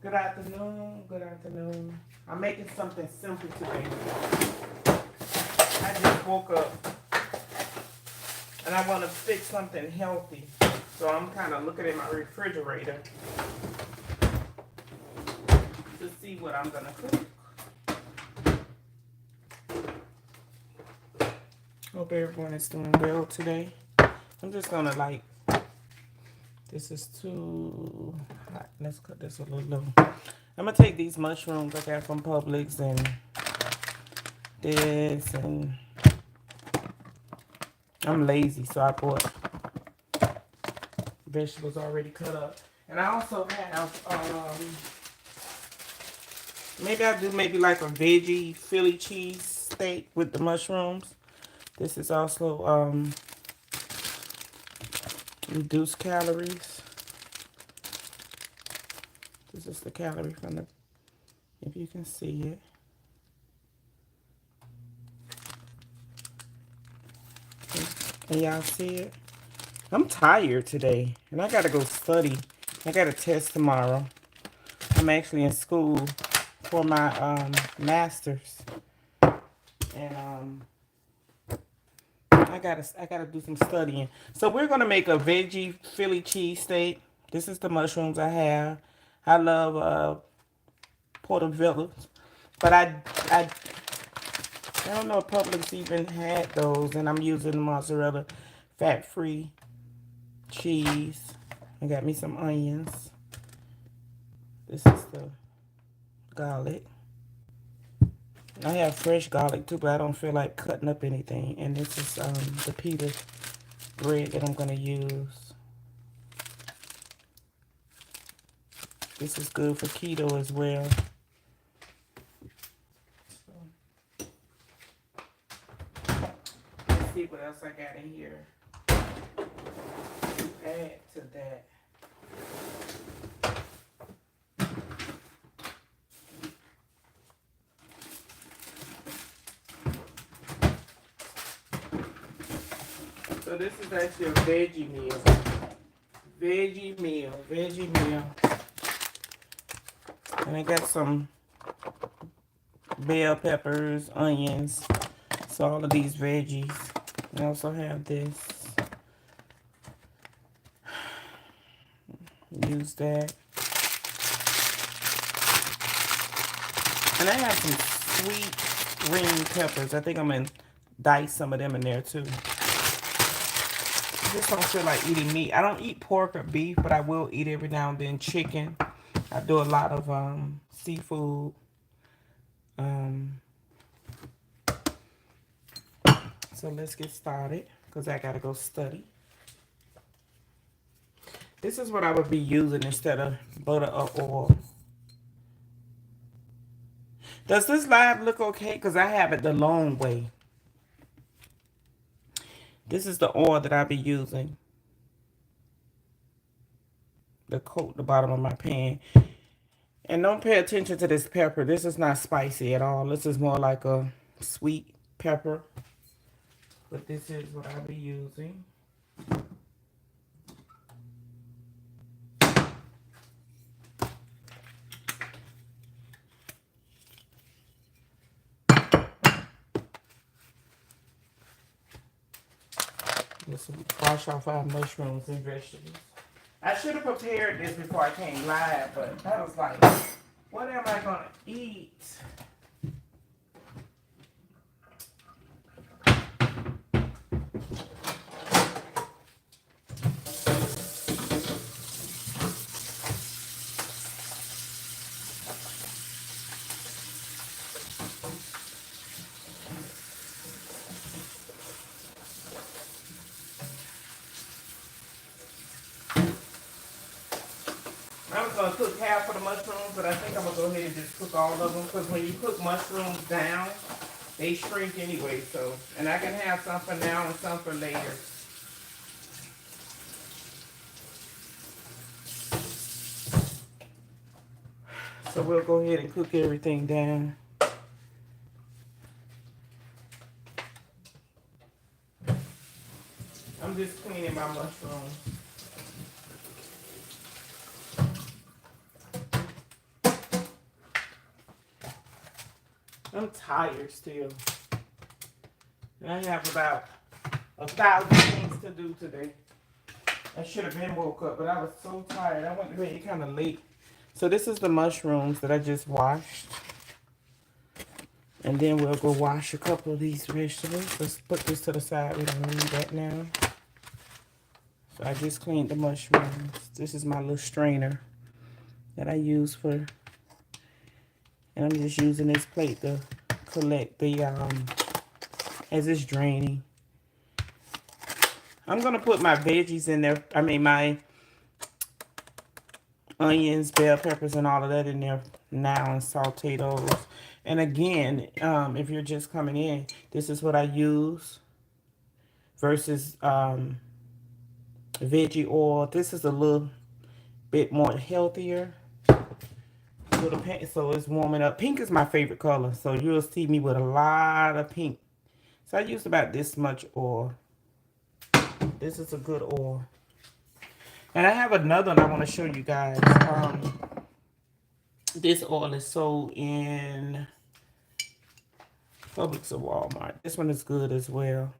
Good afternoon. Good afternoon. I'm making something simple today. I just woke up and I want to fix something healthy. So I'm kind of looking at my refrigerator to see what I'm going to cook. Hope everyone is doing well today. I'm just going to this is too hot. Let's cut this a little low. I'm going to take these mushrooms I got from Publix and this, and I'm lazy, so I bought vegetables already cut up. And I also have, maybe I'll do like a veggie Philly cheese steak with the mushrooms. This is also reduced calories. This is the calorie from the, if you can see it. And y'all see it? I'm tired today, and I gotta go study. I got a test tomorrow. I'm actually in school for my master's, and I gotta do some studying. So we're gonna make a veggie Philly cheese steak. This is the mushrooms I have. I love portobellos, but I don't know if Publix even had those, and I'm using mozzarella fat-free cheese. I got me some onions. This is the garlic. I have fresh garlic too, but I don't feel like cutting up anything. And this is the pita bread that I'm gonna use. This is good for keto as well. So, let's see what else I got in here to add to that. So this is actually a veggie meal. Veggie meal. And I got some bell peppers, onions. So all of these veggies. I also have this. Use that. And I have some sweet green peppers. I think I'm going to dice some of them in there too. I just don't feel like eating meat. I don't eat pork or beef, but I will eat every now and then chicken. I do a lot of seafood. So let's get started because I gotta go study. This is what I would be using instead of butter or oil. Does this live look okay? Because I have it the long way. This is the oil that I'll be using to coat the bottom of my pan. And don't pay attention to this pepper. This is not spicy at all. This is more like a sweet pepper. But this is what I'll be using. Let's wash off our mushrooms and vegetables. I should have prepared this before I came live, but that was like, what am I gonna eat? I was gonna cook half of the mushrooms, but I think I'm gonna go ahead and just cook all of them because when you cook mushrooms down, they shrink anyway. So, and I can have some for now and some for later. So we'll go ahead and cook everything down. I'm just cleaning my mushrooms. I'm tired still. And I have about 1,000 things to do today. I should have been woke up, but I was so tired. I went to bed kind of late. So this is the mushrooms that I just washed. And then we'll go wash a couple of these vegetables. Let's put this to the side. We don't need that now. So I just cleaned the mushrooms. This is my little strainer that I use for, and I'm just using this plate to collect the, as it's draining. I'm going to put my veggies in there. I mean, my onions, bell peppers, and all of that in there now and saute those. And again, if you're just coming in, this is what I use versus veggie oil. This is a little bit more healthier. Little pink, so it's warming up. Pink is my favorite color, so you'll see me with a lot of pink. So I used about this much oil. This is a good oil. And I have another one I want to show you guys. This oil is sold in Publix or Walmart. This one is good as well.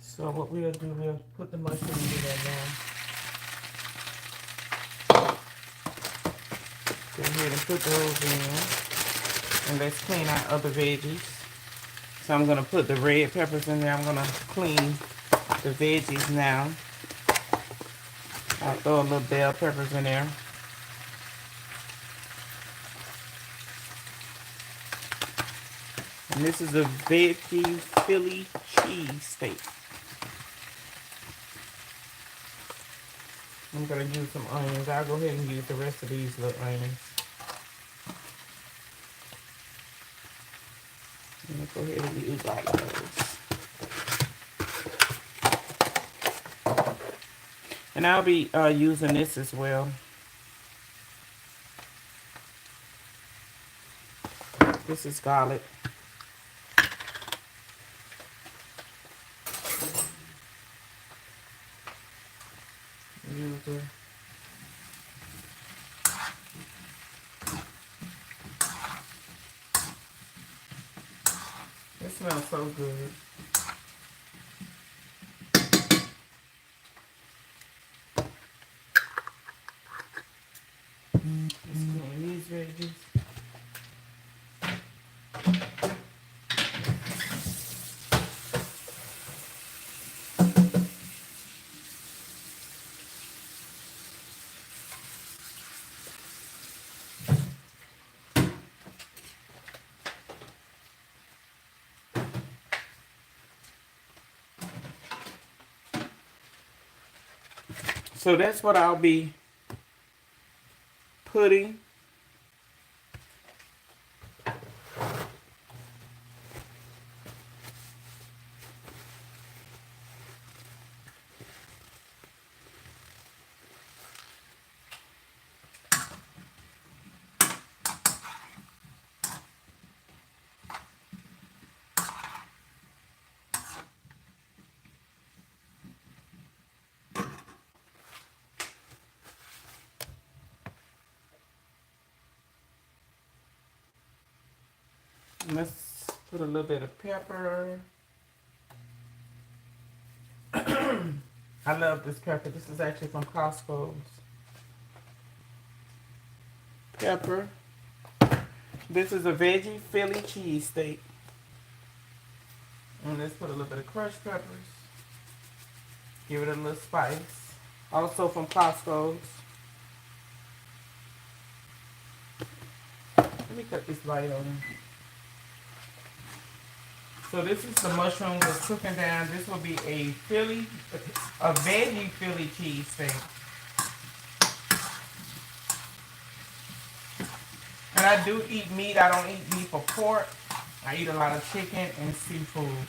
So what we'll do, we'll put the mushrooms in there now. Go ahead and put those in. And let's clean our other veggies. So I'm going to put the red peppers in there. I'm going to clean the veggies now. I'll throw a little bell peppers in there. And this is a veggie Philly cheese steak. I'm going to use some onions. I'll go ahead and use the rest of these little onions. I'm going to go ahead and use all of those. And I'll be using this as well. This is garlic. It smells so good. Let's clean these veggies. So that's what I'll be putting. Let's put a little bit of pepper. I love this pepper. This is actually from Costco's. Pepper. This is a veggie Philly cheese steak. And let's put a little bit of crushed peppers. Give it a little spice. Also from Costco's. Let me cut this light on. So this is the mushrooms that's cooking down. This will be a veggie Philly cheese steak. And I do eat meat. I don't eat beef or pork. I eat a lot of chicken and seafood.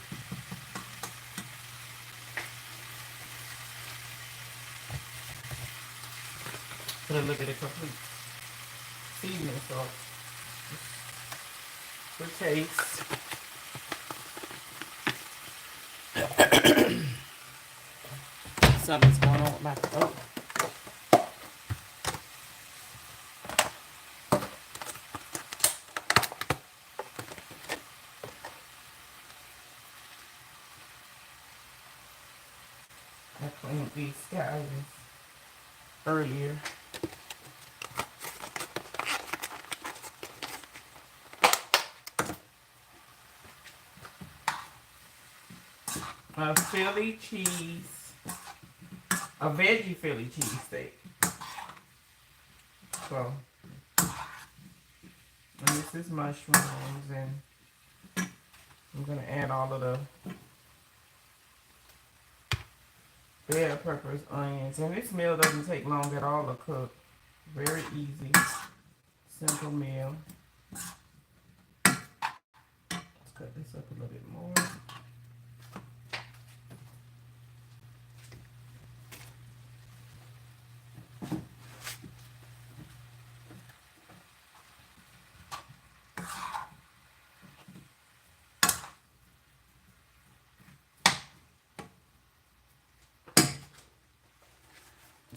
Put a little bit of complete seasoning salt for taste. something's going on with my throat. I cleaned these guys earlier. A Philly cheese, a veggie Philly cheese steak. So, and this is mushrooms, and I'm gonna add all of the bell peppers, onions, and this meal doesn't take long at all to cook. Very easy, simple meal. Let's cut this up a little bit more.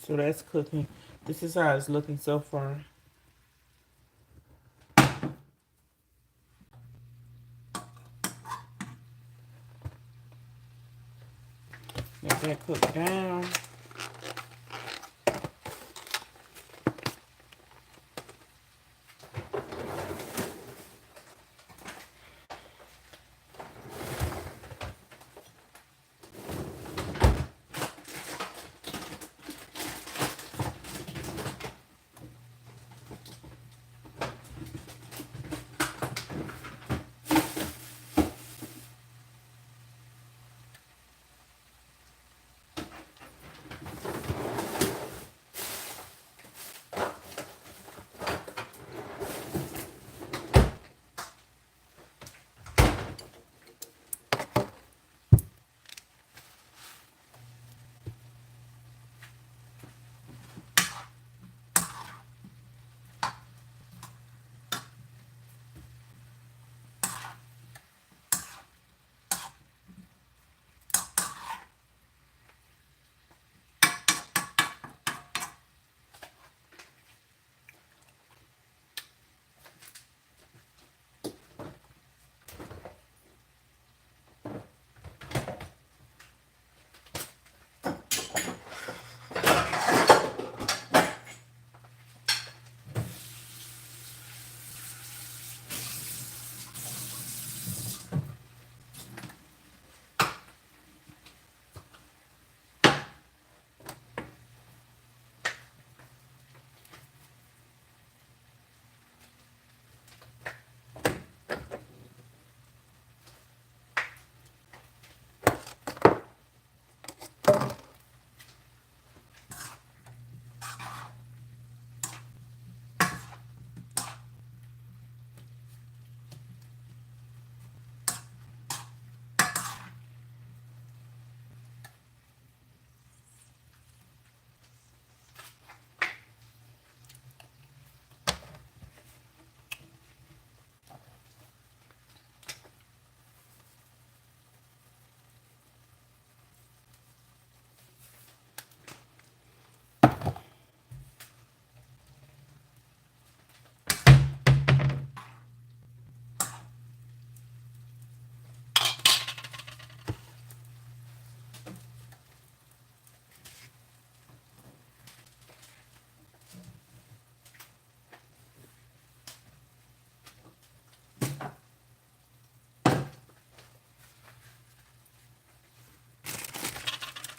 So that's cooking. This is how it's looking so far. Let that cook down.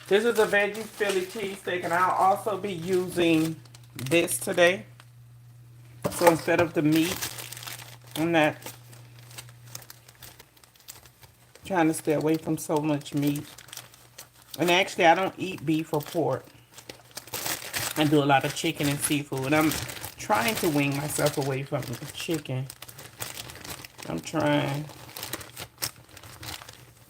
This is a veggie Philly cheesesteak, and I'll also be using this today. So instead of the meat, I'm not trying to stay away from so much meat. And actually, I don't eat beef or pork. I do a lot of chicken and seafood. I'm trying to wean myself away from the chicken. I'm trying.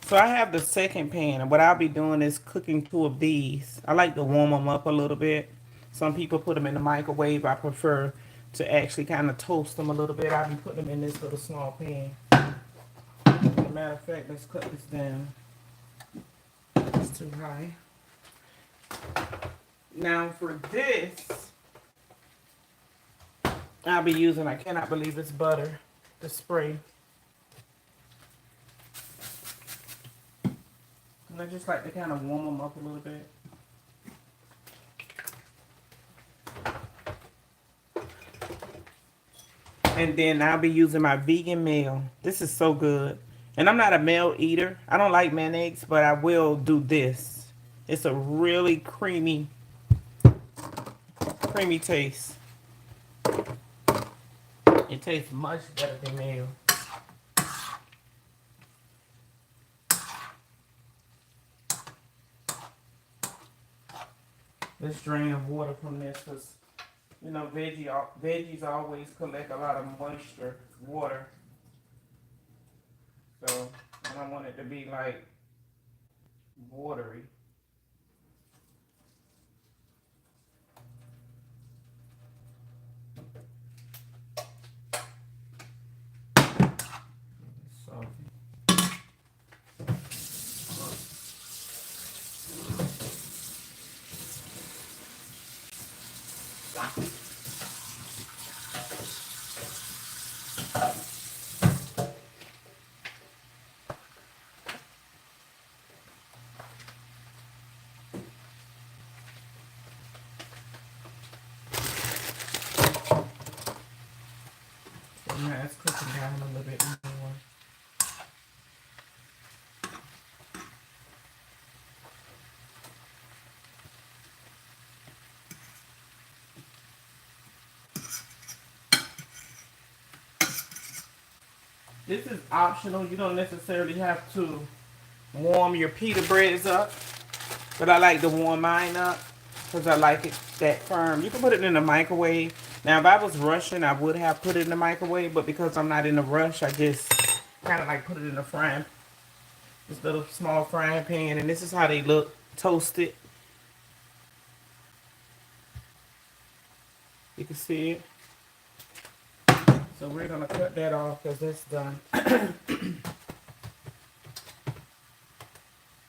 So I have the second pan, and what I'll be doing is cooking two of these. I like to warm them up a little bit. Some people put them in the microwave. I prefer to actually kind of toast them a little bit. I'll be putting them in this little small pan. As a matter of fact, let's cut this down. It's too high. Now for this, I'll be using, I cannot believe it's butter, the spray. And I just like to kind of warm them up a little bit. And then I'll be using my vegan meal. This is so good. And I'm not a meal eater. I don't like mayonnaise, but I will do this. It's a really creamy taste. It tastes much better than meal. Let's drain the water from this because, you know, veggies always collect a lot of moisture, water. So I don't want it to be like watery. So now it's cooking down a little bit more. This is optional. You don't necessarily have to warm your pita breads up. But I like to warm mine up because I like it that firm. You can put it in the microwave. Now, if I was rushing, I would have put it in the microwave. But because I'm not in a rush, I just kind of like put it in the frying, this little small frying pan. And this is how they look, toasted. You can see it. So we're going to cut that off because that's done.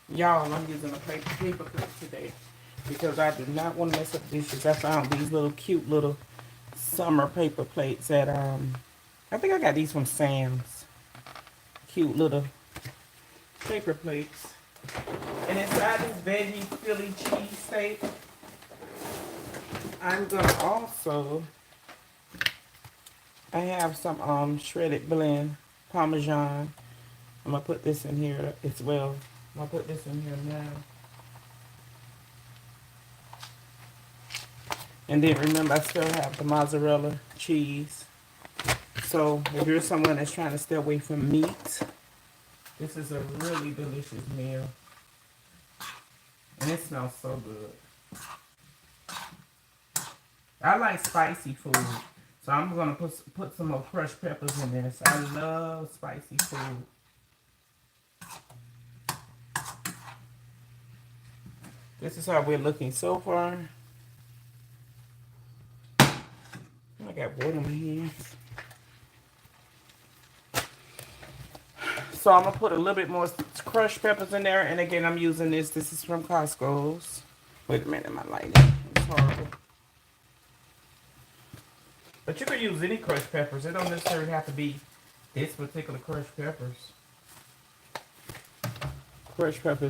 Y'all, I'm using a paper clip today because I do not want to mess up dishes. I found these little cute little summer paper plates at, I think I got these from Sam's. Cute little paper plates. And inside this veggie Philly cheesesteak, I'm going to also, I have some shredded blend Parmesan. I'm going to put this in here as well. I'm going to put this in here now. And then remember, I still have the mozzarella cheese. So if you're someone that's trying to stay away from meat, this is a really delicious meal. And it smells so good. I like spicy food. So I'm going to put some more crushed peppers in this. I love spicy food. This is how we're looking so far. I got water in my hands. So I'm going to put a little bit more crushed peppers in there. And again, I'm using this. This is from Costco's. Wait a minute, my lighting. It's horrible. But you could use any crushed peppers. It don't necessarily have to be this particular crushed peppers. Crushed pepper.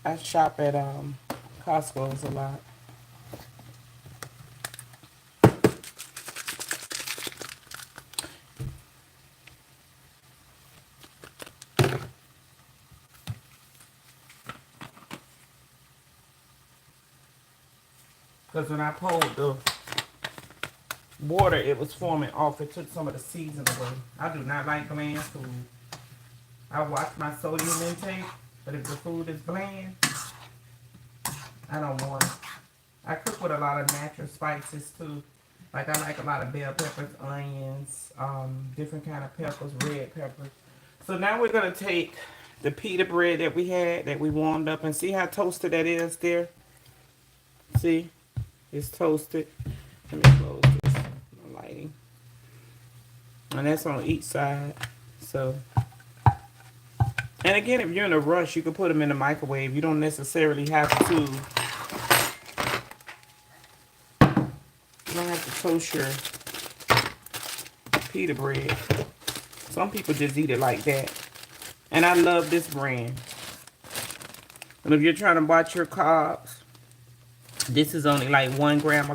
I shop at Costco's a lot. Because when I pulled the water, it was forming off. It took some of the seasoning away. I do not like bland food. I watch my sodium intake, but if the food is bland, I don't want it. I cook with a lot of natural spices too. Like I like a lot of bell peppers, onions, different kind of peppers, red peppers. So now we're going to take the pita bread that we had, that we warmed up, and see how toasted that is there? See? It's toasted. Let me close this lighting. And that's on each side. So And again, if you're in a rush, you can put them in the microwave. You don't necessarily have to, toast your pita bread. Some people just eat it like that. And I love this brand. And if you're trying to watch your carbs, this is only like 1 gram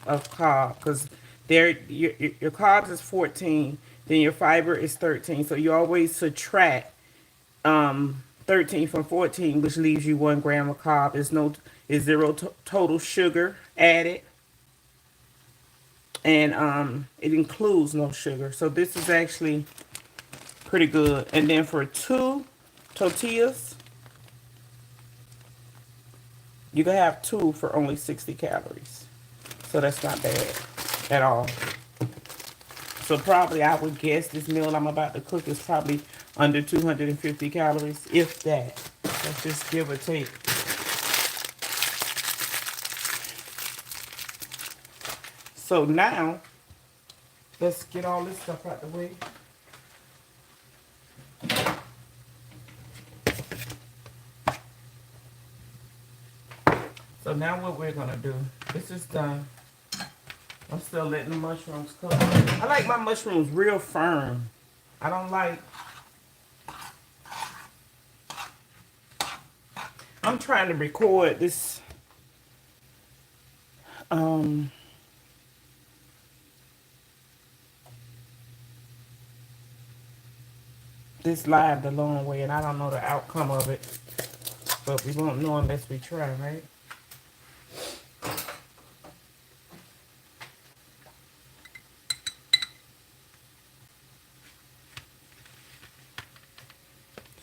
of carb, because your carbs is 14, then your fiber is 13. So you always subtract 13 from 14, which leaves you 1 gram of carb. Is zero total sugar added, and it includes no sugar. So this is actually pretty good. And then for 2 tortillas, you can have 2 for only 60 calories. So that's not bad at all. So probably I would guess this meal I'm about to cook is probably under 250 calories, if that. Let's just give or take. So now, let's get all this stuff out the way. So now what we're gonna do, this is done. I'm still letting the mushrooms cook. I like my mushrooms real firm. I don't like, I'm trying to record this, this live the long way, and I don't know the outcome of it. But we won't know unless we try, right?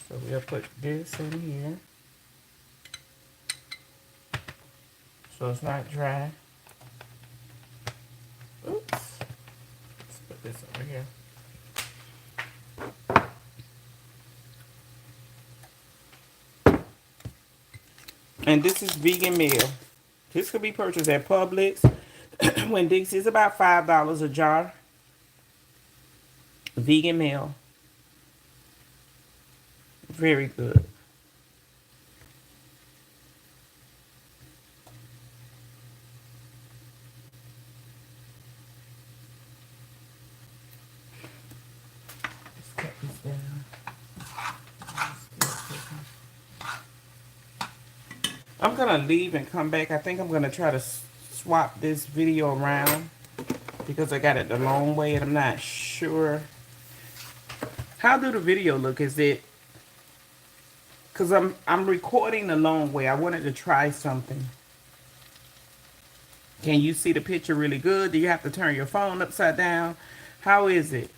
So we'll put this in here, so it's not dry. Oops. Let's put this over here. And this is vegan meal. This could be purchased at Publix. When Dixie is about $5 a jar. Vegan meal. Very good. Let's cut this down. I'm gonna leave and come back. I think I'm gonna try to swap this video around because I got it the long way and I'm not sure. How do the video look? Is it, because I'm recording the long way. I wanted to try something. Can you see the picture really good? Do you have to turn your phone upside down? How is it?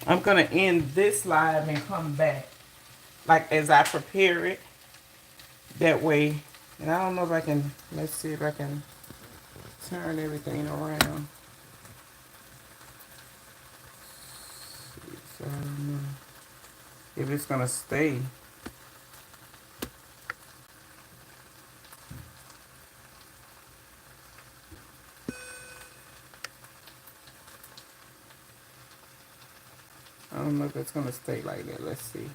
I'm going to end this live and come back, like, as I prepare it. That way. And I don't know if I can, let's see if I can turn everything around. So, I don't know if it's going to stay. I don't know if it's going to stay like that. Let's see.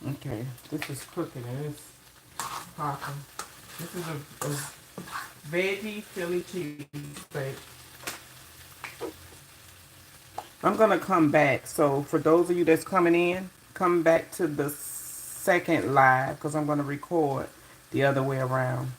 Okay, this is cooking and it's popping. This is a veggie Philly cheesesteak. I'm going to come back. So for those of you that's coming in, come back to the second live because I'm going to record the other way around.